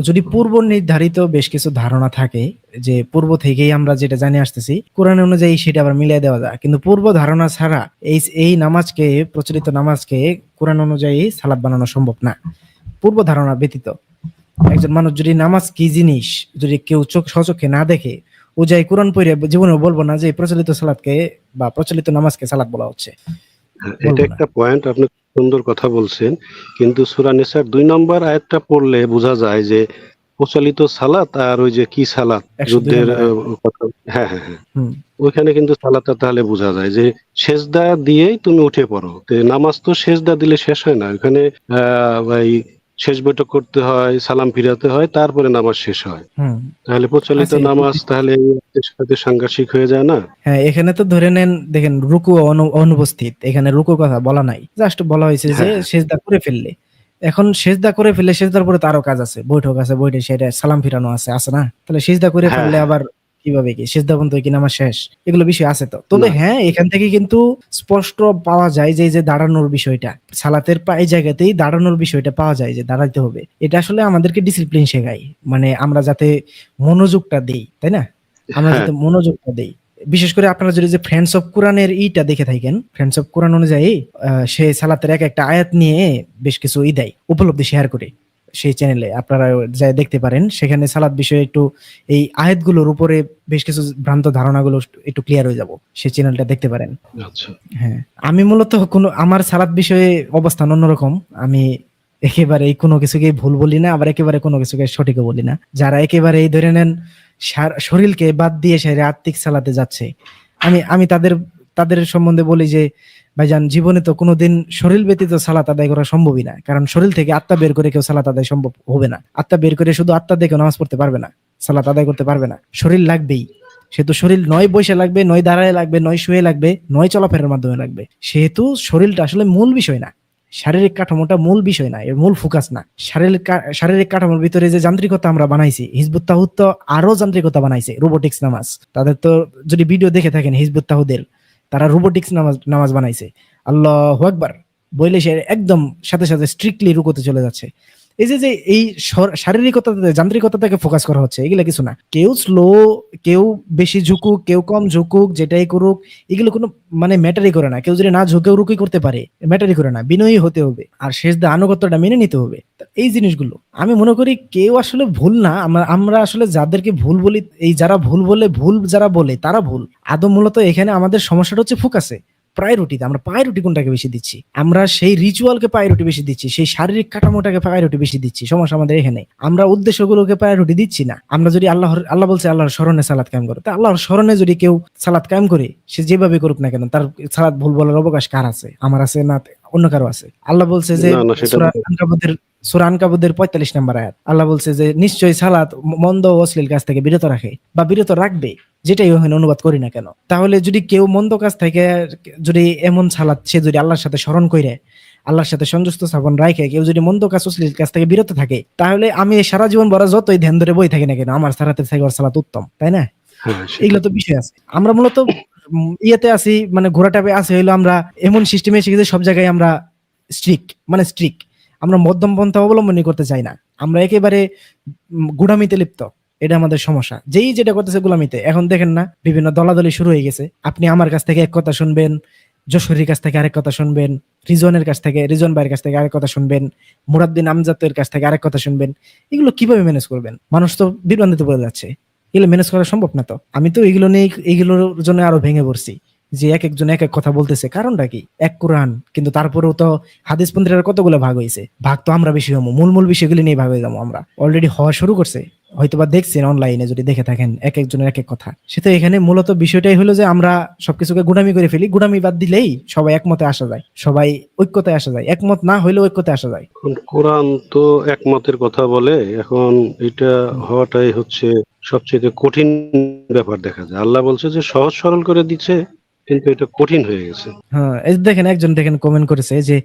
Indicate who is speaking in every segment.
Speaker 1: যদি পূর্ব নির্ধারিত বেশ কিছু ধারণা থাকে, যে পূর্ব থেকেই আমরা যেটা জানি আসতেছি কোরআন অনুযায়ী, সেটা আবার মিলিয়ে দেওয়া যায়। কিন্তু পূর্ব ধারণা ছাড়া এই নামাজকে, প্রচলিত নামাজকে কোরআন অনুযায়ী সালাত বানানো সম্ভব না, পূর্ব ধারণা ব্যতীত। একজন মানুষ যদি নামাজ কি জিনিস যদি কেউ স্বচক্ষে না দেখে, ও যাই কোরআন পড়ে জীবনেও বলবো না যে প্রচলিত সালাতকে বা প্রচলিত নামাজকে সালাত বলা হচ্ছে,
Speaker 2: এটা
Speaker 1: বলবো না।
Speaker 2: একটা পয়েন্ট, আপনি সুন্দর কথা বলছেন। কিন্তু সূরা নিসার 2 নম্বর আয়াতটা পড়লে বোঝা যায় যে প্রচলিত সালাত আর ওই যে কি সালাত
Speaker 1: 102
Speaker 2: যুদ্ধের
Speaker 1: নম্বর আয়াত।
Speaker 2: কথা। হ্যাঁ, হ্যাঁ, হ্যাঁ।
Speaker 1: হুম।
Speaker 2: ওইখানে কিন্তু সালাতটা তাহলে বোঝা যায় যে সেজদা দিয়েই তুমি উঠে পড়ো। তো নামাজ তো সেজদা দিলে শেষ হয় না, ওখানে ভাই শেষ বৈঠক করতে হয়, সালাম ফিরাতে হয়, তারপরে নামাজ শেষ হয়।
Speaker 1: হুম।
Speaker 2: তাহলে প্রচলিত
Speaker 1: আচ্ছা,
Speaker 2: নামাজ তাহলে এর সাথে সাংঘর্ষিক হয়ে যায় না?
Speaker 1: হ্যাঁ, এখানে তো ধরে নেন, দেখেন রুকু অনুপস্থিত, এখানে রুকুর কথা বলা নাই, জাস্ট বলা হয়েছে যে
Speaker 2: হ্যাঁ, হ্যাঁ,
Speaker 1: সেজদা করে ফেললে। এখন সেজদা করে ফেললে, সেজদার পরে তো আরো কাজ আছে, বৈঠক আছে, বৈঠে সেটা সালাম ফিরানো আছে না? তাহলে সেজদা করে
Speaker 2: হ্যাঁ,
Speaker 1: ফেললে
Speaker 2: হ্যাঁ।
Speaker 1: আবার কিভাবে কি সেজদা পর্যন্ত কি নামাজ শেষ? এগুলো বিষয় আছে তো। তবে
Speaker 2: না।
Speaker 1: হ্যাঁ, এখান থেকে কিন্তু স্পষ্ট পাওয়া যায় যে এই যে দাঁড়ানোর বিষয়টা, সালাতের এই জায়গাতেই দাঁড়ানোর বিষয়টা পাওয়া যায়, যে দাঁড়াইতে হবে। এটা আসলে আমাদেরকে ডিসিপ্লিন শেখায়, মানে আমরা যাতে মনোযোগটা দেই, তাই না? আমরা
Speaker 2: হ্যাঁ,
Speaker 1: যাতে মনোযোগটা দেই। বিশেষ করে আপনারা যদি যে ফ্রেন্ডস অফ কোরআনের ইটা দেখে থাকেন, ফ্রেন্ডস অফ কোরআন অনুযায়ী সে সালাতের এক একটা আয়াত নিয়ে বেশ কিছু দেয়, উপলব্ধি শেয়ার করে। সেই চ্যানেলে আপনারা যা দেখতে পারেন, সেখানে সালাত বিষয়ে একটু এই আয়াতগুলোর উপরে বেশ কিছু ভ্রান্ত ধারণাগুলো একটু ক্লিয়ার হয়ে যাব, সেই চ্যানেলটা দেখতে পারেন।
Speaker 2: আচ্ছা।
Speaker 1: হ্যাঁ, আমি মূলত আমার সালাত বিষয়ে অবস্থান অন্যরকম। আমি একেবারে কোনো কিছুকে ভুল বলি না, আবার একেবারে কোনো কিছুকে সঠিকও বলি না। যারা একেবারে এই ধরে নেন শরীরকে বাদ দিয়ে সে আত্মিক সালাতে যাচ্ছে, আমি আমি তাদের তাদের সম্বন্ধে বলি যে ভাইজান, জীবনে তো কোনোদিন শরীর ব্যতীত সালাত আদায় করা সম্ভবই না। কারণ শরীর থেকে আত্মা বের করে কেউ সালাত আদায় সম্ভব হবে না। আত্মা বের করে শুধু আত্মা দিয়ে কেউ নামাজ পড়তে পারবে না, সালাত আদায় করতে পারবে না। শরীর লাগবেই। সেহেতু শরীর নয় বসে লাগবে, নয় দাঁড়ায় লাগবে, নয় শুয়ে লাগবে, নয় চলাফেরার মাধ্যমে লাগবে। সেহেতু শরীরটা আসলে মূল বিষয় না, শারীরিক কাঠামোটা মূল বিষয় না, এর মূল ফোকাস না। শারীরিক কাঠামোর ভিতরে যে যান্ত্রিকতা আমরা বানাইছি, হিজবুত তাহুদ তো আরো যান্ত্রিকতা বানাইছে, রোবোটিক্স নামাজ। তাদের তো যদি ভিডিও দেখে থাকেন হিজবুত তাহুদের, তারা রোবোটিক্স নামাজ বানাইছে। আল্লাহু আকবার বইলে সে একদম সাথে সাথে স্ট্রিক্টলি রুকুতে চলে যাচ্ছে। এই যে যে এই শারীরিকতাতে, যান্ত্রিকতাটাকে ফোকাস করা হচ্ছে, এগুলা কিছু না। কেউ স্লো, কেউ বেশি ঝুঁকুক, কেউ কম ঝুঁকুক, যেটাই করুক, এগুলো কোনো মানে ম্যাটারই করে না। কেউ যদি না ঝুঁকেও রুকুই করতে পারে, ম্যাটারই করে না। বিনয়ী হতে হবে, আর সেজদা আনুগত্যটা মেনে নিতে হবে। তা এই জিনিসগুলো আমি মনে করি কেউ আসলে ভুল না। আমরা আসলে যাদেরকে ভুল বলি, এই যারা ভুল বলে, ভুল যারা বলে তারা ভুল। আদৌ মূলত এখানে আমাদের সমস্যাটা হচ্ছে ফোকাসে, প্রায়োরিটিতে। আমরা প্রায়োরিটি কোনটাকে বেশি দিচ্ছি? আমরা সেই রিচুয়ালকে প্রায়োরিটি বেশি দিচ্ছি, সেই শারীরিক কাঠামোটাকে প্রায়োরিটি বেশি দিচ্ছি। সমস্যা আমাদের এখানে, আমরা উদ্দেশ্যগুলোকে প্রায়োরিটি দিচ্ছি না। আমরা যদি আল্লাহ বলছে আল্লাহর স্মরণে সালাত কায়েম করো, তা আল্লাহর স্মরণে যদি কেউ সালাত কায়েম করে, সে যেভাবে করুক না কেন, তার সালাত ভুল বলার অবকাশ কার আছে? আমার আছে না অন্য কারো আছে? আল্লাহ বলছে যে
Speaker 2: না, না, সেটা
Speaker 1: সূরা আনকাবুতের 45 নম্বর আয়াত, আল্লাহ বলছে যে নিশ্চয়ই সালাত মন্দ ও অশ্লীল কাজ থেকে বিরত রাখে বা বিরত রাখবে, যেটাই ওখানে অনুবাদ করি না কেন। তাহলে যদি কেউ মন্দ কাজ থেকে, যদি এমন সালাত সে যদি আল্লাহর সাথে স্মরণ করে, আল্লাহর সাথে সংযুক্ত স্থাপন রাখে, কেউ যদি মন্দ কাজ, অশ্লীল কাজ থেকে বিরত থাকে, তাহলে আমি সারা জীবন ভরা যতই ধ্যান ধরে বই থাকি না কেন, আমার সালাতের থেকে ওর সালাত উত্তম, তাই না?
Speaker 2: হ্যাঁ, সেটা
Speaker 1: এগুলো তো বিষয় আছে। আমরা মূলত ইয়েতে আছি, মানে ঘোড়াটাপে আছে হইলো, আমরা এমন সিস্টেমে এসে গেছি, সব জায়গায় আমরা স্ট্রিক। আমরা মধ্যম পন্থা অবলম্বনই করতে চাই না। আমরা একেবারে গুড়ামিতে লিপ্ত। এটা আমাদের সমস্যা। যেই যেটা করতেছে গুলামিতে। এখন দেখেন না, বিভিন্ন দলাদলি শুরু হয়ে গেছে। আপনি আমার কাছ থেকে এক কথা শুনবেন, যশোরীর কাছ থেকে আরেক কথা শুনবেন, রিজন ভাইয়ের কাছ থেকে আরেক কথা শুনবেন, মুরাদ্দিন আমজাদের কাছ থেকে আরেক কথা শুনবেন। এগুলো কিভাবে ম্যানেজ করবেন? মানুষ তো বিভ্রান্তিতে পড়ে যাচ্ছে। এগুলো ম্যানেজ করা সম্ভব না তো। আমি তো এগুলো নিয়ে, এগুলোর জন্য আরো ভেঙে পড়ছি, যে এক একজন এক এক কথা বলতেছে। কারণটা কি? এক কোরআন, কিন্তু তারপরেও তো হাদিস পন্থীরা কতগুলো ভাগ হয়েছে। ভাগ তো আমরা বেশি হবো, মূল বিষয়গুলি নিয়ে ভাগ হয়ে যাবো আমরা। অলরেডি হওয়া শুরু করছে, হয়তোবা দেখছেন অনলাইনে, যদি দেখে থাকেন এক একজনের এক এক কথা। সেটা এখানে মূলত বিষয়টাই হলো যে আমরা সবকিছুকে গুড়ামি করে ফেলি। গুড়ামি বাদ দিলেই সবাই একমতে আসা যায়, সবাই ঐক্যতায় আসা যায়। একমত না হইলেও ঐক্যতে আসা যায়।
Speaker 2: এখন কোরআন তো একমতের কথা বলে। এখন এটা
Speaker 1: হুম।
Speaker 2: হওয়াটাই হচ্ছে সবচেয়ে কঠিন ব্যাপার দেখা যায়। আল্লাহ বলছে যে সহজ সরল করে দিচ্ছে, কিন্তু এটা কঠিন হয়ে গেছে।
Speaker 1: হ্যাঁ, এই যে দেখেন, একজন দেখেন কমেন্ট করেছে যে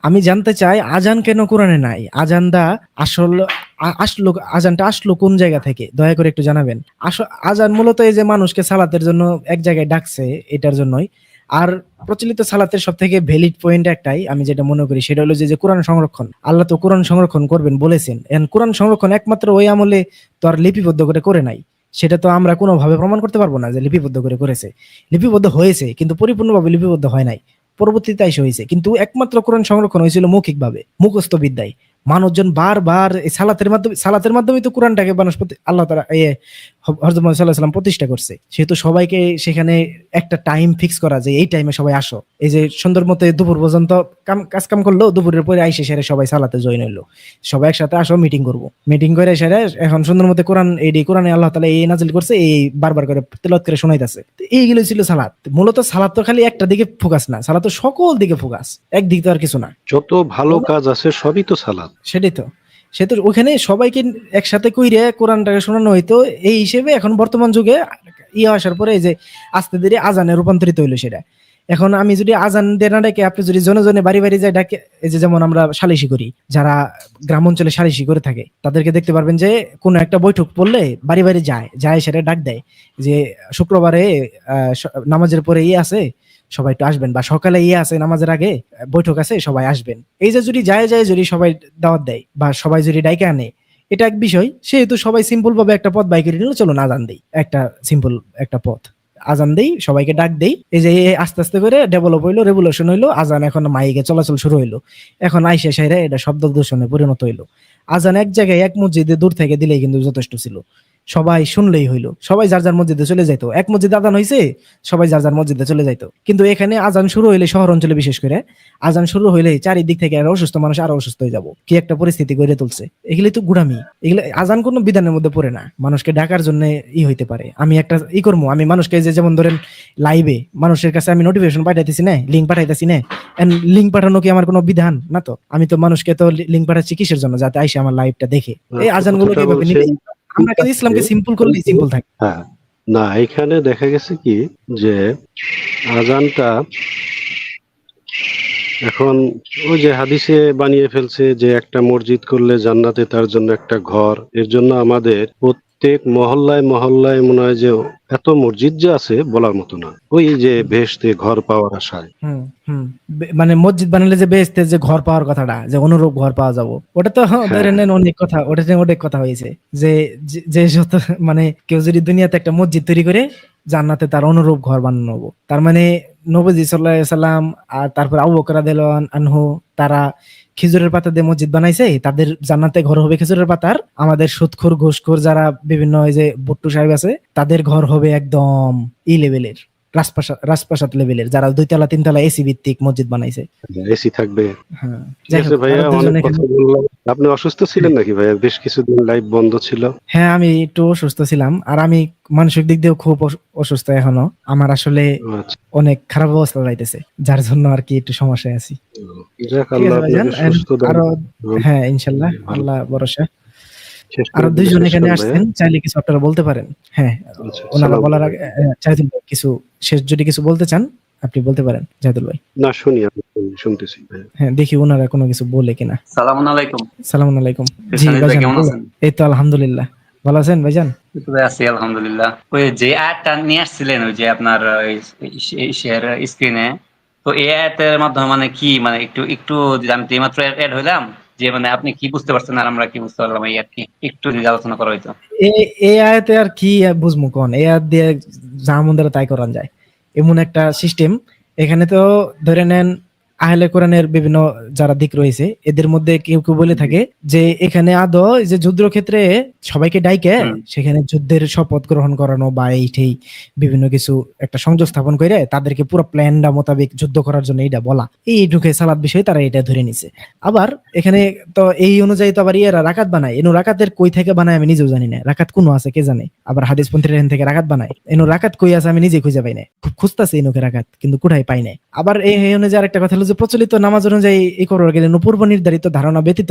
Speaker 1: আমি জানতে চাই আজান কেন কোরআনে নাই? আজানটা আসল আসলো, আজানটা আসলো কোন জায়গা থেকে? দয়া করে একটু জানাবেন। আজান মূলত এই যে মানুষকে সালাতের জন্য এক জায়গায় ডাকছে, এটার জন্যই। আর প্রচলিত সালাতের সব থেকে ভ্যালিড পয়েন্ট একটাই আমি যেটা মনে করি, সেটা হলো যে কোরআন সংরক্ষণ। আল্লাহ তো কোরআন সংরক্ষণ করবেন বলেছেন, এন্ড কোরআন সংরক্ষণ একমাত্র ওই আমলে তো আর লিপিবদ্ধ করে নাই, সেটা তো আমরা কোনোভাবে প্রমাণ করতে পারবো না যে লিপিবদ্ধ করেছে। লিপিবদ্ধ হয়েছে কিন্তু পরিপূর্ণভাবে লিপিবদ্ধ হয় নাই, পরবর্তীতে এসে হয়েছে। কিন্তু একমাত্র কোরআন সংরক্ষণ হয়েছিল মৌখিকভাবে, মুখস্থ বিদ্যায়। মানুষজন বারবার এই সালাতের মাধ্যমে তো কোরআনটাকে মানুষ আল্লাহ তাআলা হযরত মুহাম্মদ সাল্লাল্লাহু আলাইহি ওয়াসাল্লাম প্রতিষ্ঠা করছে। সেহেতু সবাইকে সেখানে একটা টাইম ফিক্স করা যে এই টাইমে সবাই আসো, এই যে সুন্দর মতো দুপুর পর্যন্ত কাজ কাম করলো, দুপুরের পরে আইসে সেরে সবাই সালাতে জয়েন হইলো, সবাই একসাথে আসো, মিটিং করবো, মিটিং করে সেরে এখন সুন্দর মতো কোরআনে আল্লাহ তাআলা এই নাজিল করছে, এই বারবার করে তেলাওয়াত করে শোনাইতেছে। এইগুলো ছিল সালাত। মূলত সালাত তো খালি একটা দিকে ফোকাস না, সালাত তো সকল দিকে ফোকাস, একদিকে তো আর কিছু না।
Speaker 2: যত ভালো কাজ আছে সবই তো সালাত।
Speaker 1: সেটাই তো, সে তো ওখানে সবাইকে একসাথে কইরে কোরআনটাকে শোনানো হইতো। এই হিসেবে এখন বর্তমান যুগে আসার পরে এই যে আস্তে ধীরে আজানে রূপান্তরিত হইলো সেটা। এখন আমি যদি আজান দিয়ে না ডাকে, আপনি যদি জনে জনে বাড়ি বাড়ি যায় ডাকে, এই যে যেমন আমরা সালিশি করি, যারা গ্রাম অঞ্চলে সালিশি করে থাকে তাদেরকে দেখতে পারবেন যে কোনো একটা বৈঠক পড়লে বাড়ি বাড়ি যায় সেটা ডাক দেয় যে শুক্রবারে নামাজের পরে আছে, সবাই একটু আসবেন, বা সকালে আছে নামাজের আগে বৈঠক আছে, সবাই আসবেন। এই যে যদি যায় যদি সবাই দাওয়াত দেয় বা সবাই যদি ডাইকে আনে, এটা এক বিষয়। সেহেতু সবাই সিম্পল ভাবে একটা পথ বাই করে নিল, চলো না আজান দেই, একটা সিম্পল একটা পথ, আজান দেই, সবাইকে ডাক দেই। এই যে আস্তে আস্তে করে ডেভেলপ হইলো, রেভলিউশন হইলো, আজান এখন মাইকে চলাচল শুরু হইলো। এখন আইসে সাইরা এটা শব্দ দূষণে পরিণত হইলো। আজান এক জায়গায় এক মসজিদে দূর থেকে দিলেই কিন্তু যথেষ্ট ছিল, সবাই শুনলেই হইলো, সবাই যার যার মসজিদে চলে যাইতো। এক মসজিদে আজান হয়েছে, সবাই যার যার মসজিদে চলে যাইতো। কিন্তু এখানে আজান শুরু হইলে, শহর অঞ্চলে বিশেষ করে আজান শুরু হইলে চারিদিক থেকে আরো অসুস্থ মানুষ আরো অসুস্থ হয়ে যাবো, কি একটা পরিস্থিতি গড়ে তুলছে। এগুলি তো গুড়ামি, এগুলো আজান কোনো বিধানের মধ্যে পড়ে না, মানুষকে ডাকার জন্য হইতে পারে। আমি একটা করবো, আমি মানুষকে যেমন ধরেন লাইভে মানুষের কাছে আমি নোটিফিকেশন পাঠাইতেছি না, লিঙ্ক পাঠাইতেছি না, লিঙ্ক পাঠানো কি আমার কোনো বিধান না? তো আমি তো মানুষকে তো লিঙ্ক পাঠাচ্ছি কিসের জন্য? যাতে আইসে আমার লাইভটা দেখে। এই আজান গুলো কিভাবে নিতে, আমরা কিন্তু ইসলামকে সিম্পল করলেই সিম্পল থাকে।
Speaker 2: হ্যাঁ, না এখানে দেখা গেছে কি যে আজানটা এখন ওই যে হাদিসে বানিয়ে ফেলছে যে একটা মসজিদ করলে জান্নাতে তার জন্য একটা ঘর। এর জন্য আমাদের প্রত্যেক মহল্লায় মহল্লায় মনে হয় যে এত মসজিদ যে আছে বলার মতো না, ওই যে বেহেশতে ঘর পাওয়ার আশায়।
Speaker 1: মানে মসজিদ বানালে যে বেহেশতে যে ঘর পাওয়ার কথাটা, যে অনুরূপ ঘর পাওয়া যাবো, ওটা তো ধরে নেন অনেক কথা, ওটা নিয়ে অনেক কথা হয়েছে যে যে যত মানে কেউ যদি দুনিয়াতে একটা মসজিদ তৈরি করে জান্নাতে তার অনুরূপ ঘর বানানো, তার মানে নবীজি সাল্লাল্লাহু আলাইহি সাল্লাম আর তারপর আবু বকর রাদিয়াল্লাহু আনহু তারা খেজুরের পাতা দিয়ে মসজিদ বানাইছে, তাদের জান্নাতে ঘর হবে খেজুরের পাতার। আমাদের সুদখোর ঘুষখোর যারা বিভিন্ন ওই যে ভুট্টু সাহেব আছে, তাদের ঘর হবে একদম লেভেলের, রাজপ্রাসাদ লেভেলের, যারা 2 তলা 3 তলা এসি ভিত্তিক মসজিদ বানাইছে।
Speaker 2: এসি থাকবে।
Speaker 1: হ্যাঁ,
Speaker 2: ঠিক আছে ভাইয়া, অনেক কথা বললাম। আপনি অসুস্থ ছিলেন নাকি ভাইয়া? বেশ কিছুদিন লাইভ বন্ধ ছিল।
Speaker 1: হ্যাঁ, আমি একটু অসুস্থ ছিলাম, আর আমি মানসিক দিক দিয়েও খুব অসুস্থ এখনো। আমার আসলে অনেক খারাপ অবস্থা যাইতেছে, যার জন্য আর কি একটু সমস্যায় আছি। আরো হ্যাঁ, ইনশাল্লাহ, আল্লাহ ভরসা। আর 2 জন এখানে আসছেন, চাইলে কিছু আপনারা বলতে পারেন। হ্যাঁ, ওনারা বলার আগে চাইলে কিছু শেষ যদি কিছু বলতে চান আপনি বলতে পারেন জাহিদুল ভাই।
Speaker 2: না, শুনি, আমি শুনতেছি।
Speaker 1: হ্যাঁ, দেখি ওনারা কোনো কিছু বলে কিনা।
Speaker 3: সালামু আলাইকুম।
Speaker 1: সালামু আলাইকুম। জি ভাইজান, কেমন আছেন? এই তো আলহামদুলিল্লাহ, ভালো আছেন ভাইজান?
Speaker 3: আছি আলহামদুলিল্লাহ। ওই যে আয়াতটা নিয়ে আসছিলেন, ওই যে আপনার শেয়ার স্ক্রিনে, তো এই আয়াতের মাধ্যমে মানে কি, মানে একটু একটু আমি তো এইমাত্র অ্যাড হইলাম, যে মানে আপনি কি বুঝতে পারছেন আর আমরা কি বুঝতে পারলাম, এই আর কি একটু যদি আলোচনা করা হইতো।
Speaker 1: এই আয়াতে আর কি বুঝবো কোন? এই আয়াত দিয়ে যা মন ধরে তাই করান যায়, এমন একটা সিস্টেম। এখানে তো ধরে নেন আহলে কোরআনের বিভিন্ন যারা দিক রয়েছে, এদের মধ্যে কেউ কেউ বলে থাকে যে এখানে আদৌ যে যুদ্ধক্ষেত্রে সবাইকে ডাইকে সেখানে যুদ্ধের শপথ গ্রহণ করানো বা এইটাই বিভিন্ন কিছু একটা সংযোগ স্থাপন করে তাদেরকে পুরো প্ল্যানটা মোতাবেক যুদ্ধ করার জন্য এইটা বলা, এই ঢুকে সালাত বিষয়ে তারা এটা ধরে নিছে। আবার এখানে তো এই অনুযায়ী তো আবার ইয়েরা রাকাত বানায়, এনু রাকাতের কই থেকে বানায় আমি নিজেও জানি না, রাকাত কোন আছে কে জানে। আবার হাদিস পন্থীরা এখান থেকে রাকাত বানায়, এনু রাকাত কই আছে আমি নিজে খুঁজে পাই না, খুব খুঁজতেছি এনুকে রাকাত, কিন্তু কোথায় পাই না। আবার এই অনুযায়ী আরেকটা কথা হলো যে প্রচলিত নামাজ অনুযায়ী এই করার গেলে পূর্ব নির্ধারিত ধারণা ব্যতীত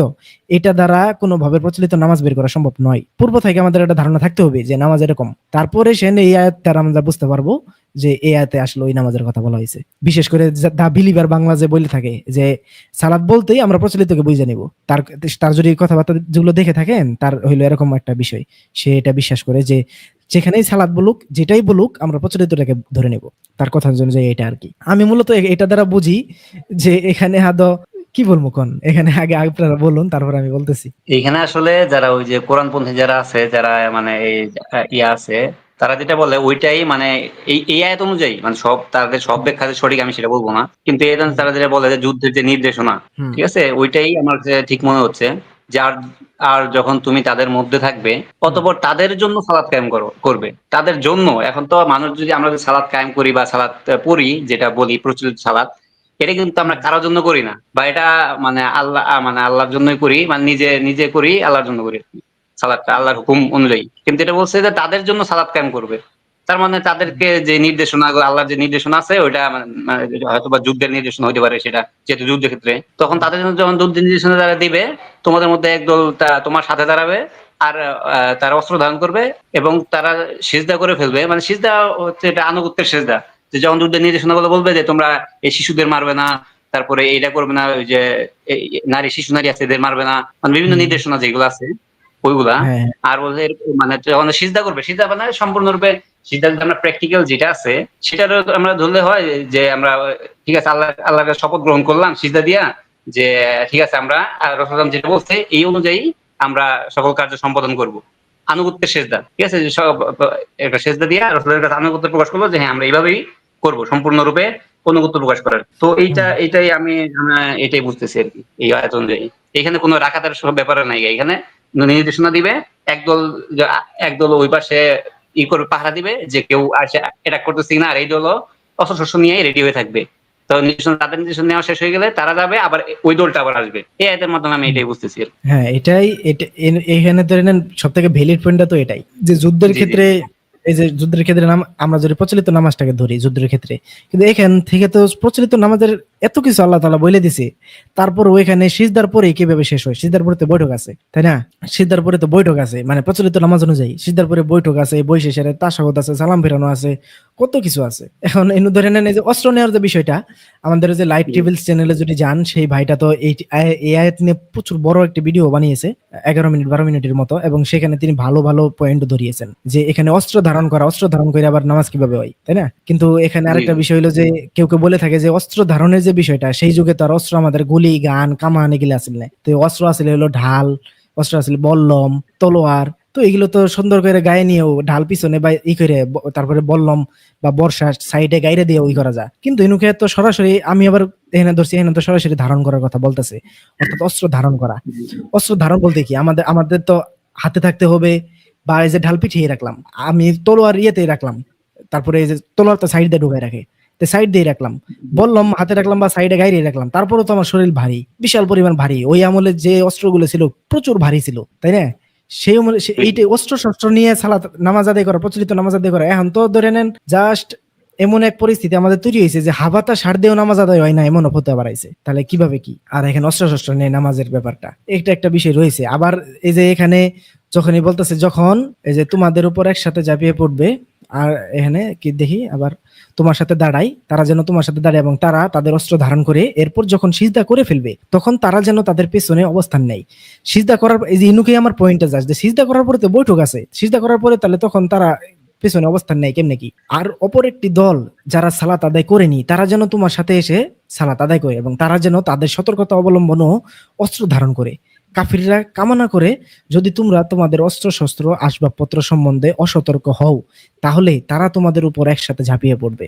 Speaker 1: এটা দ্বারা কোনোভাবে প্রচলিত নামাজ বের করা সম্ভব নয়। পূর্ব থেকে আমাদের একটা ধারণা থাকতে হবে যে নামাজ এরকম, তারপরে সে এই আয়াত দ্বারা আমরা বুঝতে পারবো যে এই আয়াতে আসলে ওই নামাজের কথা বলা হয়েছে। বিশেষ করে দা বিলিভার বাংলা যে বলে থাকে যে সালাত বলতেই আমরা প্রচলিতকে বুঝে নিব, তার যদি কথাবার্তা যেগুলো দেখে থাকেন তার হইলো এরকম একটা বিষয়, সে এটা বিশ্বাস করে যে যেখানেই সালাত বলুক, যেটাই বলুক, আমরা প্রচলিতটাকে ধরে নেব তার কথা অনুযায়ী। এটা আর কি আমি মূলত এটা দ্বারা বুঝি যে এখানে আদৌ কি বলবো কোন, এখানে আগে আপনারা বলুন, তারপর আমি বলতেছি।
Speaker 3: এইখানে আসলে যারা ওই যে কোরআনপন্থী যারা আছে, যারা মানে এই ইয়া আছে, তারা যেটা বলে ওইটাই মানে এই আয়াত অনুযায়ী, মানে সব তাদের সব ব্যাখ্যা যে সঠিক আমি সেটা বলবো না, কিন্তু এই তারা যেটা বলে যে যুদ্ধের যে নির্দেশনা,
Speaker 1: হুম।
Speaker 3: ঠিক আছে, ওইটাই আমার কাছে ঠিক মনে হচ্ছে যে আর আর যখন তুমি তাদের মধ্যে থাকবে, অতঃপর তাদের জন্য সালাত কায়েম করবে, তাদের জন্য। এখন তো মানুষ যদি আমরা যদি সালাত কায়েম করি বা সালাত পড়ি, যেটা বলি প্রচলিত সালাত, এটা কিন্তু আমরা কারোর জন্য করি না, বা এটা মানে আল্লাহ মানে আল্লাহর জন্যই করি, মানে নিজে নিজে করি, আল্লাহর জন্য করি সালাদটা আল্লাহর হুকুম অনুযায়ী। কিন্তু এটা বলছে যে তাদের জন্য সালাত কায়েম করবে, তার মানে তাদেরকে যে নির্দেশনা, আল্লাহর যে নির্দেশনা আছে ওইটা মানে হয়তো বা যুদ্ধের নির্দেশনা হতে পারে, সেটা যেহেতু যুদ্ধের ক্ষেত্রে, তখন তাদের জন্য যখন যুদ্ধের নির্দেশনা যারা দিবে, তোমাদের মধ্যে একদল তোমার সাথে দাঁড়াবে, আর তারা অস্ত্র ধারণ করবে এবং তারা সিজদা করে ফেলবে। মানে সিজদা হচ্ছে এটা আনুগত্যের সিজদা, যে যখন যুদ্ধের নির্দেশনাগুলো বলবে যে তোমরা এই শিশুদের মারবে না, তারপরে এইটা করবে না, ওই যে নারী শিশু নারী আছে এদের মারবে না, মানে বিভিন্ন
Speaker 1: হুম।
Speaker 3: নির্দেশনা যেগুলো আছে ওইগুলা।
Speaker 1: হ্যাঁ,
Speaker 3: আর বলছে মানে যখন সিজদা করবে, সিজদা মানে সম্পূর্ণরূপে সিজদা, যদি আমরা প্র্যাকটিক্যাল যেটা আছে সেটার আমরা ধরলে হয় যে আমরা ঠিক আছে আল্লাহর কাছে শপথ গ্রহণ করলাম সিজদা দিয়া, যে ঠিক আছে আমরা রাসূলুল্লাহ যেটা বলছে এই অনুযায়ী আমরা সকল কার্য সম্পাদন করব। আনুগত্যের সেজদা, ঠিক আছে, যে সব একটা সেজদা দিয়া রাসূলের কাছে আনুগত্য প্রকাশ করবো যে হ্যাঁ আমরা এইভাবেই করব, সম্পূর্ণরূপে অনুগত্য প্রকাশ করার। তো এইটাই আমি এটাই বুঝতেছি আর কি এই আয়াত অনুযায়ী। এখানে কোনো রাকাতের সব ব্যাপারে নাই, এখানে নির্দেশনা দিবে, একদল একদল ওই পাশে করবে, পাহারা দিবে যে কেউ আসে অ্যাটাক করতেছে কিনা, আর এই দল অস্ত্র শস্ত্র নিয়ে রেডি হয়ে থাকবে। তো তাদের নির্দেশন নেওয়া শেষ হয়ে গেলে তারা যাবে, আবার ওই দলটা আবার আসবে। এই আয়াতের মাধ্যমে আমি
Speaker 1: হুম।
Speaker 3: এটাই বুঝতেছি আর কি।
Speaker 1: হ্যাঁ, এখানে ধরে নেন সব থেকে ভ্যালিড পয়েন্টটা তো এটাই, যে যুদ্ধের
Speaker 3: জি জি
Speaker 1: ক্ষেত্রে, এই যে যুদ্ধের ক্ষেত্রে আমরা যদি প্রচলিত নামাজটাকে ধরি যুদ্ধের ক্ষেত্রে, কিন্তু এখান থেকে তো প্রচলিত নামাজের এত কিছু আল্লাহ তাআলা বলে দিছে, তারপর ওইখানে সিজদার পরে কিভাবে শেষ হয়? সিজদার পরে তো বৈঠক আছে, তাই না? সিজদার পরে তো বৈঠক আছে, মানে প্রচলিত নামাজ অনুযায়ী সিজদার পরে বৈঠক আছে, বই শেষে তাশাহুদ আছে, সালাম ফেরানো আছে, কত কিছু আছে। এখন এনে ধরে নেন এই যে অস্ত্র নেওয়ার যে বিষয়টা, আমাদের যে লাইট
Speaker 3: জি
Speaker 1: টেবিলস চ্যানেলে যদি যান, সেই ভাইটা তো এই আয়াত নিয়ে প্রচুর বড় একটা ভিডিও বানিয়েছে, 11 মিনিট 12 মিনিটের মতো, এবং সেখানে তিনি ভালো ভালো পয়েন্ট ধরিয়েছেন যে এখানে অস্ত্র ধারণ করে আবার নামাজ কিভাবে হয়, তাই না? কিন্তু এখানে
Speaker 3: জি
Speaker 1: আরেকটা বিষয় হলো যে কেউ কেউ বলে থাকে যে অস্ত্র ধারণের যে বিষয়টা, সেই যুগে তো আর অস্ত্র আমাদের গুলি গান কামান এগুলো আসলে না, তো অস্ত্র আসলে হলো ঢাল, অস্ত্র আসলে বল্লম, তলোয়ার। তো এগুলো তো সুন্দর করে গায়ে নিয়েও ঢাল পিছনে বা করে তারপরে বল্লম বা বর্ষা সাইডে গাইরে দিয়ে ওই করা যায়। কিন্তু ইনুকে তো সরাসরি আমি আবার এখানে ধরছি, এখানে তো সরাসরি ধারণ করার কথা বলতেছে, অর্থাৎ অস্ত্র ধারণ করা।
Speaker 3: জি
Speaker 1: অস্ত্র ধারণ বলতে কি, আমাদের আমাদের তো হাতে থাকতে হবে, বা এই যে ঢাল পিঠিয়ে রাখলাম, আমি তলোয়ার ইয়েতেই রাখলাম, তারপরে এই যে তলোয়ার তো সাইড দিয়ে ঢুকাই রাখে, তো সাইড দিয়ে রাখলাম, বললাম হাতে রাখলাম বা সাইডে গাইরে রাখলাম, তারপরে তো আমার শরীর ভারী, বিশাল পরিমাণ ভারী। ওই আমলে যে অস্ত্রগুলো ছিল প্রচুর ভারী ছিল, তাই না? সেই আমলে এইটাই অস্ত্র শস্ত্র নিয়ে সালাত নামাজ আদায় করা, প্রচলিত নামাজ আদায় করা। এখন তো ধরে নেন জাস্ট এমন এক পরিস্থিতি আমাদের তৈরি হয়েছে যে হাবাতা সার দিয়েও নামাজ আদায় হয় না, এমন হতে বাড়াইছে। তাহলে কিভাবে কি? আর এখানে অস্ত্র শস্ত্র নেই নামাজের ব্যাপারটা, এটা একটা বিষয় রয়েছে। আবার এই যে এখানে যখনই বলতেছে যখন এই যে তোমাদের উপর একসাথে ঝাঁপিয়ে পড়বে, আর এখানে কি দেখি আবার তোমার সাথে দাঁড়াই, তারা যেন তোমার সাথে দাঁড়ায় এবং তারা তাদের অস্ত্র ধারণ করে এরপর যখন সিজদা করে ফেলবে তখন তারা যেন তাদের পেছনে অবস্থান নেয়। সিজদা করার এই যে ইনুকে আমার পয়েন্টটা যাচ্ছে যে সিজদা করার পরে তো বৈঠক আছে, সিজদা করার পরে তাহলে তখন তারা পেছনে অবস্থান নেয় কেমনে কি? আর অপর একটি দল যারা সালাত আদায় করেনি তারা যেন তোমার সাথে এসে সালাত আদায় করে এবং তারা যেন তাদের সতর্কতা অবলম্বন ও অস্ত্র ধারণ করে। কাফিররা কামনা করে যদি তোমরা তোমাদের অস্ত্র শস্ত্র আসবাবপত্র সম্বন্ধে অসতর্ক হও তাহলে তারা তোমাদের উপর একসাথে ঝাঁপিয়ে পড়বে।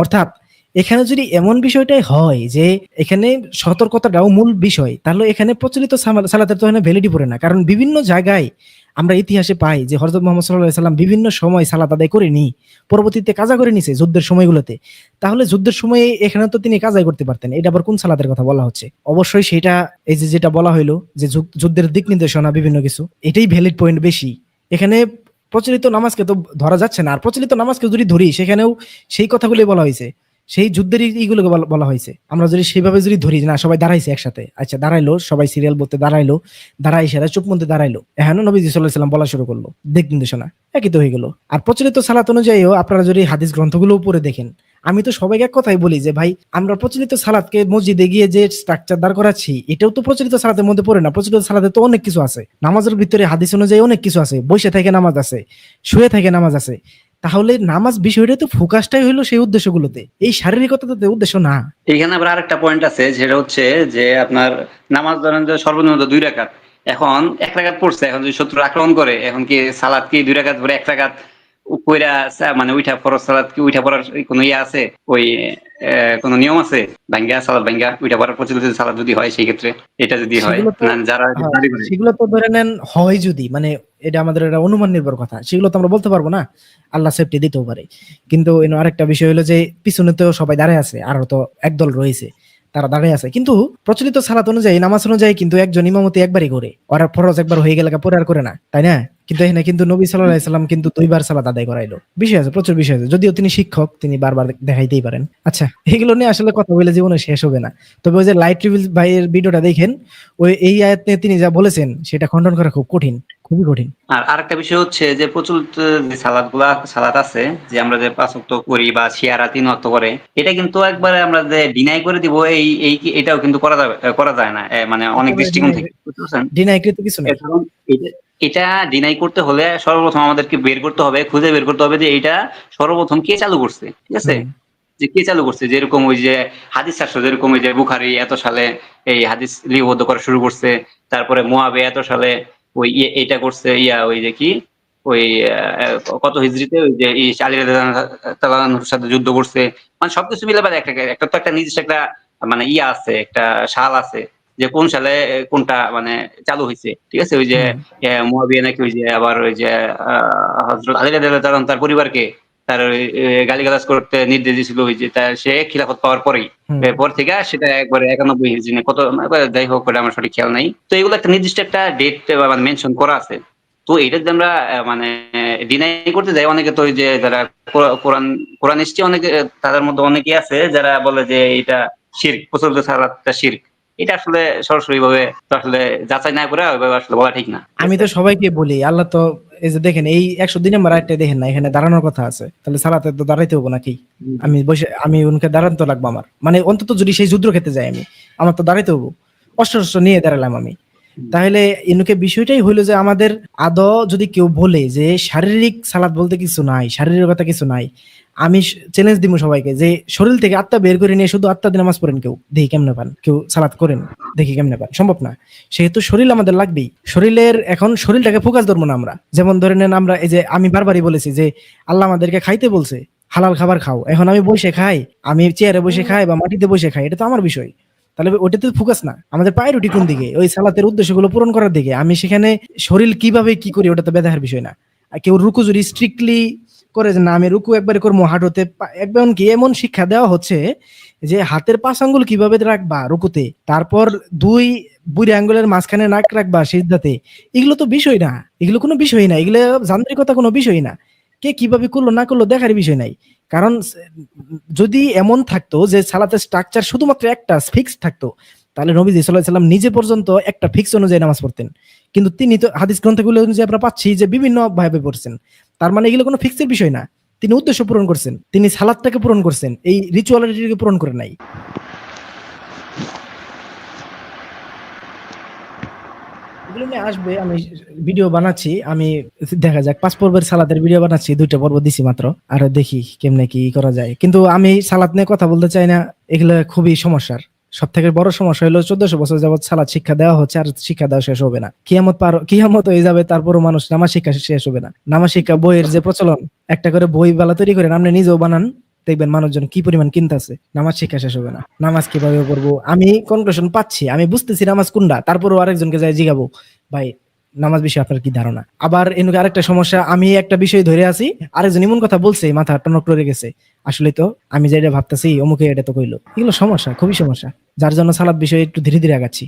Speaker 1: অর্থাৎ এখানে যদি এমন বিষয়টাই হয় যে এখানে সতর্কতাটাও মূল বিষয়, তাহলে এখানে প্রচলিত সালাতের তো এখানে ভ্যালিডি পড়ে না। কারণ বিভিন্ন জায়গায় আমরা ইতিহাসে পাই যে হযরত মুহাম্মদ সাল্লাল্লাহু আলাইহি সাল্লাম বিভিন্ন সময় সালাত আদায় করেনি, পরবর্তীতে কাজা করে নিছে যুদ্ধের সময়গুলোতে। তাহলে যুদ্ধের সময়ে এখানে তো তিনি কাজাই করতে পারতেন, এটা আবার কোন সালাতের কথা বলা হচ্ছে? অবশ্যই সেটা এই যে যেটা বলা হইলো যে যুদ্ধের দিক নির্দেশনা বিভিন্ন কিছু, এটাই ভ্যালিড পয়েন্ট বেশি। এখানে প্রচলিত নামাজকে তো ধরা যাচ্ছে না। আর প্রচলিত নামাজকে যদি ধরি সেখানেও সেই কথাগুলি বলা হয়েছে, সেই যুদ্ধের এইগুলোকে বলা হয়েছে। আমরা যদি সেইভাবে যদি ধরি না, সবাই দাঁড়াইছে একসাথে, আচ্ছা দাঁড়াইলো, সবাই সিরিয়াল বলতে দাঁড়াইলো, দাঁড়াই সেরা চুপ মধ্যে দাঁড়াইলো, এখন নবীজি সাল্লাল্লাহু আলাইহি সাল্লাম বলা শুরু করলো, দিক নির্দেশনা একই তো হয়ে গেল। আর প্রচলিত সালাত অনুযায়ীও আপনারা যদি হাদিস গ্রন্থগুলো উপরে দেখেন, আমি তো সবাইকে এক কথাই বলি যে ভাই আমরা প্রচলিত সালাদকে মসজিদে গিয়ে যে স্ট্রাকচার দাঁড় করাচ্ছি এটাও তো প্রচলিত সালাতের মধ্যে পড়ে না। প্রচলিত সালাতে তো অনেক কিছু আছে, নামাজের ভিতরে হাদিস অনুযায়ী অনেক কিছু আছে, বসে থেকে নামাজ আছে, শুয়ে থেকে নামাজ আছে। তাহলে নামাজ বিষয়টা তো ফোকাসটাই হলো সেই উদ্দেশ্যগুলোতে, এই শারীরিকতা তো উদ্দেশ্য না।
Speaker 3: এখানে আবার আরেকটা পয়েন্ট আছে, যেটা হচ্ছে যে আপনার নামাজ ধরেন যে সর্বনিম্ন 2 রাকাত, এখন 1 রাকাত পড়ছে, এখন যদি শত্রু আক্রমণ করে, এখন কি সালাত কি 2 রাকাত পরে 1 রাকাত কইরা মানে উইঠা ফরজ সালাত কি উইঠা পড়ার কোনো ইয়ে আছে, ওই কোনো নিয়ম আছে ভাঙ্গা সালাত ভাঙ্গা উইঠা পড়ার প্রচলিত সালাত যদি হয় সেই ক্ষেত্রে, এটা যদি হয়
Speaker 1: সেগুলো তো
Speaker 3: না যারা
Speaker 1: হ্যাঁ,
Speaker 3: দাবি করে।
Speaker 1: সেগুলো তো ধরে নেন হয় যদি মানে এটা আমাদের একটা অনুমান নির্ভর কথা, সেগুলো তো আমরা বলতে পারবো না, আল্লাহ সেফটি দিতেও পারে। কিন্তু আরেকটা বিষয় হলো যে পিছনে তো সবাই দাঁড়ায় আছে, আর তো একদল রয়েছে তারা দাঁড়িয়ে আছে, কিন্তু প্রচলিত সালাত অনুযায়ী নামাজ অনুযায়ী কিন্তু একজন ইমামতি একবারই করে, আর ফরজ একবার হয়ে গেলে পরে আর করে না, তাই না? কিন্তু এখানে কিন্তু নবী সাল্লাল্লাহু আলাইহি সাল্লাম কিন্তু 2বার সালাত আদায় করাইলো। বিষয় আছে, প্রচুর বিষয় আছে, যদিও তিনি শিক্ষক, তিনি বারবার দেখাইতেই পারেন। আচ্ছা, এগুলো নিয়ে আসলে কথা বলে জীবনে শেষ হবে না। তবে ওই যে লাইট রিভিল ভাইয়ের ভিডিওটা দেখেন, ওই এই আয়াত নিয়ে তিনি যা বলেছেন সেটা খণ্ডন করা খুব কঠিন, খুবই কঠিন।
Speaker 3: আর আরেকটা বিষয় হচ্ছে যে প্রচলিত যে সালাত আছে, যে আমরা যে 5 ওয়াক্ত করি বা শিয়ারা 3 ওয়াক্ত করে, এটা কিন্তু একবারে আমরা যে ডিনাই করে দিব এটাও কিন্তু করা যায় না, মানে অনেক
Speaker 1: একেবারে
Speaker 3: দৃষ্টিকোণ থেকে, বুঝতে পারছেন?
Speaker 1: ডিনাইকৃত কিছু নাই।
Speaker 3: এর কারণ এটা এটা ডিনাই করতে হলে সর্বপ্রথম আমাদেরকে খুঁজে বের করতে হবে যে এটা সর্বপ্রথম কে চালু করছে, ঠিক আছে?
Speaker 1: হুম
Speaker 3: যে কে চালু করছে, যেরকম ওই যে হাদিস শাস্ত্র, যেরকম ওই যে বুখারী এত সালে এই হাদিস লিপিবদ্ধ করা শুরু করছে, তারপরে মুয়াবিয়া এত সালে ওই এটা করছে, ওই যে কি ওই কত হিজরিতে ওই যে আলী রাদিয়াল্লাহু আনহুর সাথে যুদ্ধ করছে, মানে সবকিছু মিলে বাদে একটা তো একটা নির্দিষ্ট একটা মানে আছে, একটা সাল আছে যে কোন সালে কোনটা মানে চালু হয়েছে, ঠিক আছে? ওই যে
Speaker 1: হুম
Speaker 3: মুয়াবিয়া নাকি ওই যে আবার ওই যে হযরত আলী রাদিয়াল্লাহু তাআলা তার পরিবারকে তার গালিগালাজ করতে নির্দেশ দিয়েছিল, ওই যে তার সে খিলাফত পাওয়ার পরেই,
Speaker 1: হুম
Speaker 3: পর থেকে সেটা একবারে 91 হিজরি না কত, যাই হোক ওটা আমার সঠিক খেয়াল নাই। তো এগুলো একটা নির্দিষ্ট একটা ডেট মানে মেনশন করা আছে। তো এটা যদি আমরা মানে ডিনাই করতে যাই, অনেকে তো ওই যে যারা কোরআন কোরআন নিশ্চয় অনেকে, তাদের মধ্যে অনেকেই আছে যারা বলে যে এটা শিরক, প্রচলিত সালাতটা শিরক। এটা আসলে সরাসরি ভাবে তো আসলে যাচাই না করে ওইভাবে আসলে বলা ঠিক না, ঠিক
Speaker 1: আমি
Speaker 3: আছে?
Speaker 1: তো সবাইকে বলি, আল্লাহ তো এই যে দেখেন এই 102 নম্বর আয়াতটা দেখেন না, এখানে দাঁড়ানোর কথা আছে, তাহলে সালাতে তো দাঁড়াইতে হবো নাকি? আমি বসে আমি উনকে দাঁড়াতে তো লাগবো আমার, মানে অন্তত যদি সেই যুদ্ধ খেতে যাই আমি, আমার তো দাঁড়াইতে হবো, অস্ত্র শস্ত্র নিয়ে দাঁড়ালাম আমি। তাহলে এনুকে বিষয়টাই হইলো যে আমাদের আদৌ যদি কেউ বলে যে শারীরিক সালাত বলতে কিছু নাই, শারীরিকতা কিছু নাই, আমি চ্যালেঞ্জ দিব সবাইকে যে শরীর থেকে আত্মা বের করে নিয়ে শুধু আত্মা দিয়ে নামাজ পড়েন, কেউ দেখি কেমনে পান, কেউ সালাত করেন দেখি কেমনে পান, সম্ভব না। সেহেতু শরীর আমাদের লাগবেই, শরীরের এখন শরীরটাকে ফোকাস ধরবো না আমরা। যেমন ধরে নেন আমরা এই যে আমি বারবারই বলেছি যে আল্লাহ আমাদেরকে খাইতে বলছে, হালাল খাবার খাও, এখন আমি বসে খাই, আমি চেয়ারে বসে খাই বা মাটিতে বসে খাই, এটা তো আমার বিষয়। তাহলে ওটাতে ফোকাস না, আমাদের প্রায়োরিটি কোন দিকে, ওই সালাতের উদ্দেশ্যগুলো পূরণ করার দিকে। আমি সেখানে শরীর কিভাবে কি করি ওটা তো বেদাহের বিষয় না। আর কেউ রুকু যদি স্ট্রিক্টলি করে যে না আমি রুকু একবারে করবো হাঁটুতে, একদম কি এমন শিক্ষা দেওয়া হচ্ছে যে হাতের 5 আঙ্গুল কিভাবে রাখবা রুকুতে, তারপর 2 বুড়ি আঙ্গুলের মাঝখানে নাক রাখবা সিজদাতে, এগুলো তো বিষয় না, এগুলো কোনো বিষয় না, এগুলো যান্ত্রিকতা কোনো বিষয় না। কে কিভাবে করলো না করলো দেখার বিষয় নাই। কারণ যদি এমন থাকতো যে সালাতের স্ট্রাকচার শুধুমাত্র একটা ফিক্স থাকতো, তাহলে নবীজি সাল্লাল্লাহু আলাইহি সাল্লাম নিজে পর্যন্ত একটা ফিক্স অনুযায়ী নামাজ পড়তেন। কিন্তু তিনি তো হাদিস গ্রন্থগুলো অনুযায়ী আমরা পাচ্ছি যে বিভিন্ন ভাবে পড়ছেন। তার মানে এগুলো কোনো ফিক্সের বিষয় না, তিনি উদ্দেশ্য পূরণ করছেন, তিনি সালাদটাকে পূরণ করছেন, এই রিচুয়ালিটিকে পূরণ করে নাই। এগুলো নিয়ে আসবে, আমি ভিডিও বানাচ্ছি, আমি দেখা যাক 5 পর্বের সালাতের ভিডিও বানাচ্ছি, 2টা পর্ব দিছি মাত্র, আর দেখি কেমনে কি করা যায়। কিন্তু আমি সালাত নিয়ে কথা বলতে চাই না, এগুলো খুবই সমস্যার। সব থেকে বড় সমস্যা হলো 1400 বছর যাবত সালাত শিক্ষা দেওয়া হচ্ছে, আর শিক্ষা দেওয়া শেষ হবে না। কিয়ামত হয়ে যাবে, তারপরও মানুষ নামাজ শিক্ষা শেষ হবে না। নামাজ শিক্ষা বইয়ের যে প্রচলন, একটা করে বই বালা তৈরি করে আপনি নিজেও বানান, দেখবেন মানুষজন কি পরিমাণ কিনতেছে, নামাজ শিক্ষা শেষ হবে না। নামাজ কিভাবে পড়বো আমি কনক্লুশন পাচ্ছি, আমি বুঝতেছি নামাজ কোনটা, তারপরও আরেকজনকে যাই জিগাবো ভাই নামাজ বিষয়ে আপনার কি ধারণা। আবার এনুকে আরেকটা সমস্যা, আমি একটা বিষয় ধরে আছি, আরেকজন এমন কথা বলছে মাথা টনক করে গেছে, আসলে তো আমি যেটা ভাবতেছি অমুকে এটা তো কইলো, এগুলো সমস্যা, খুবই সমস্যা, যার জন্য সালাদ বিষয়ে একটু ধীরে ধীরে আগাচ্ছি।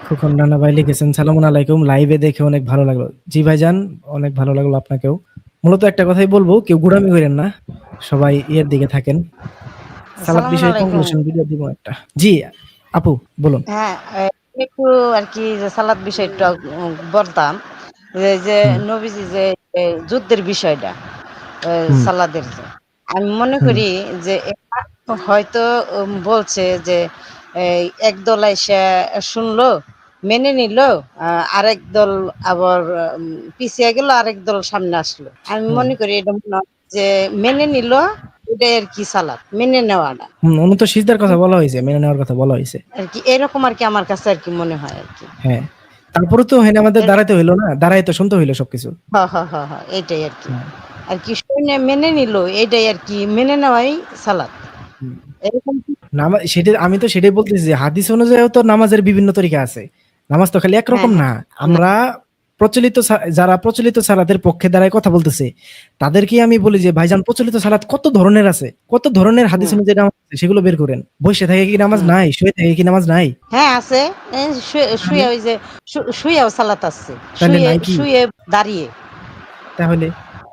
Speaker 1: খুকন রানা ভাই লিখেছেন সালামুন আলাইকুম, লাইভে দেখে অনেক ভালো লাগলো। জি ভাইজান, অনেক ভালো লাগলো আপনাকেও। মূলত একটা কথাই বলবো, কেউ গুড়ামি করেন না, সবাই ইয়ের দিকে থাকেন। সালাদ
Speaker 4: আসসালামু
Speaker 1: বিষয়ে
Speaker 4: আলাইকুম।
Speaker 1: কনক্লুশন ভিডিও দিব একটা। জি আপু বলুন।
Speaker 4: হ্যাঁ, একটু আরকি যে সালাদ বিষয়টা বলতাম। যে
Speaker 1: হুম
Speaker 4: নবীজি যে যুদ্ধের বিষয়টা।
Speaker 1: হুম,
Speaker 4: সালাদের যে। আমি মনে
Speaker 1: হুম,
Speaker 4: করি যে এটা হয়তো বলছে যে এই একদল এসে শুনলো, মেনে নিল, আরেক দল আবার পিছিয়ে গেল, আরেক দল সামনে আসলো। আমি
Speaker 1: হুম,
Speaker 4: মনে করি এটা মনে হয় যে মেনে নিল, এটাই আর কি সালাদ, মেনে নেওয়াটা
Speaker 1: হুম, অনুত সিজদার কথা বলা হয়েছে, মেনে নেওয়ার কথা বলা হয়েছে।
Speaker 4: আর কি, এরকম আর কি আমার কাছে আর কি মনে হয় আর কি।
Speaker 1: হ্যাঁ, তারপরে তো হেনে আমাদের দাঁড়াইতে হইলো না, দাঁড়াই তো শুনতে হইলো সবকিছু।
Speaker 4: হ্যাঁ, হ্যাঁ, হ্যাঁ, হ্যাঁ, এইটাই আর কি।
Speaker 1: হ্যাঁ,
Speaker 4: আর কি শুনে মেনে নিল, এইটাই আর কি, মেনে নেওয়াই সালাদ।
Speaker 1: হুম।
Speaker 4: এরকম কি?
Speaker 1: সেটা আমি তো সেটাই বলতেছি যে হাদিস অনুযায়ী তো নামাজের বিভিন্ন তরিকা আছে। নামাজ তো খালি
Speaker 4: হ্যাঁ,
Speaker 1: একরকম
Speaker 4: হ্যাঁ।
Speaker 1: না।
Speaker 4: না,
Speaker 1: আমরা যারা প্রচলিত সালাতের পক্ষে দাঁড়ায় কথা বলতেছে, তাদেরকে আমি বলি যে ভাইজান প্রচলিত সালাত কত ধরনের আছে, কত ধরনের হাদিস
Speaker 4: হুম,
Speaker 1: অনুযায়ী নামাজ আছে সেগুলো বের করেন। বসে থেকে কি নামাজ
Speaker 4: হুম।
Speaker 1: নাই? শুয়ে থেকে কি নামাজ নাই?
Speaker 4: হ্যাঁ, আছে।
Speaker 1: তাহলে
Speaker 4: শুয়ে ওই যে শুয়েও সালাত আছে।
Speaker 1: তাহলে নাই কি?
Speaker 4: শুয়ে দাঁড়িয়ে।
Speaker 1: তাহলে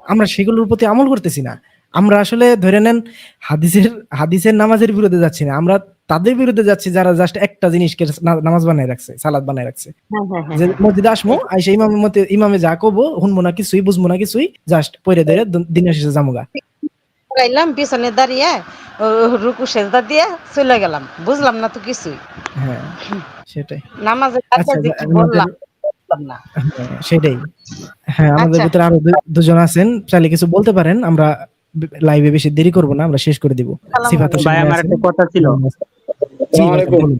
Speaker 1: আমরা সেগুলোর প্রতি আমল করতেছি না। আমরা আসলে ধরে নেন হাদিসের হাদিসের নামাজের বিরুদ্ধে যাচ্ছি না। আমরা তাদের বিরুদ্ধে যাচ্ছি যারা জাস্ট একটা জিনিসকে নামাজ বানায় রাখছে, সালাত বানায় রাখছে।
Speaker 4: হ্যাঁ, হ্যাঁ, হ্যাঁ,
Speaker 1: যে
Speaker 4: হ্যাঁ।
Speaker 1: মসজিদে আসমু,
Speaker 4: এই
Speaker 1: আইসা ইমামের মতে ইমামে যা কব শুনবো না কিছুই, বুঝবো না কিছুই, জাস্ট পইরে ধরে দিনের শেষে জামুগা।
Speaker 4: দাঁড়াইলাম পিছনে দাঁড়িয়ে ও রুকু সেজদা দিয়ে চলে গেলাম। বুঝলাম না তো কিছুই।
Speaker 1: হ্যাঁ, সেটাই।
Speaker 4: নামাজের কাজে
Speaker 1: আচ্ছা
Speaker 4: যে কি
Speaker 1: আমাদের
Speaker 4: বললাম, বুঝলাম না।
Speaker 1: হ্যাঁ, সেটাই। হ্যাঁ, আমাদের
Speaker 4: আচ্ছা,
Speaker 1: ভিতরে আরো দুজন আছেন। চাইলে কিছু বলতে পারেন। আমরা লাইভে বেশি দেরি করব না। আমরা শেষ করে দিব।
Speaker 4: আসসালামু
Speaker 1: সিফাত
Speaker 4: আলাইকুম।
Speaker 1: হোসেন
Speaker 5: ভাই
Speaker 1: ভাই
Speaker 5: আমার
Speaker 1: আছেন।
Speaker 5: একটা কথা ছিল।
Speaker 1: জি
Speaker 6: আসসালামু
Speaker 1: ভাই
Speaker 6: আলাইকুম।
Speaker 1: বলুন।